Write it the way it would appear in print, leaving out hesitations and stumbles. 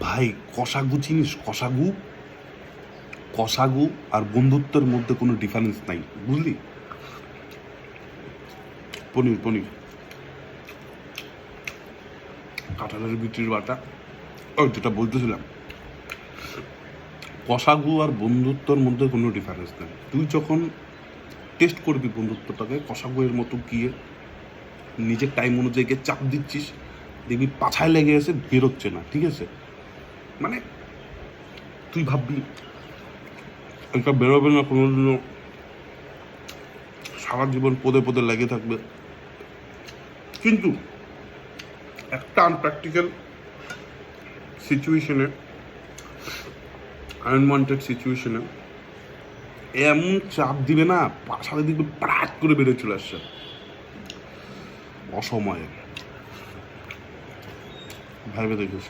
ভাই কষাগু চিনিস? কষাগু কষাগু আর বন্ধুত্বের মধ্যে কোনো ডিফারেন্স নাই, বুঝলি? পনির পনির কাঁঠালের বিটির বাটা, ওই যেটা বলতেছিলাম, কষাগু আর বন্ধুত্বর মধ্যে কোনো ডিফারেন্স নেই। তুই যখন টেস্ট করবি বন্ধুত্বটাকে, কষাগুয়ের মতো গিয়ে নিজের টাইম অনুযায়ী গিয়ে চাপ দিচ্ছিস, দেখবি পাছায় লেগে এসে বেরোচ্ছে না, ঠিক আছে? মানে তুই ভাববি এটা বেরোবে না কোনোদিনও, সারা জীবন পদে পদে লেগে থাকবে, কিন্তু একটা আনপ্র্যাকটিক্যাল সিচুয়েশনে, আনওয়ান্টেড সিচুয়েশনে এমন চাপ দিবে না, পাছাতে দেখবে প্রাট করে বেড়ে চলে আসছে অসময়ে। ভাইবে দেখিস।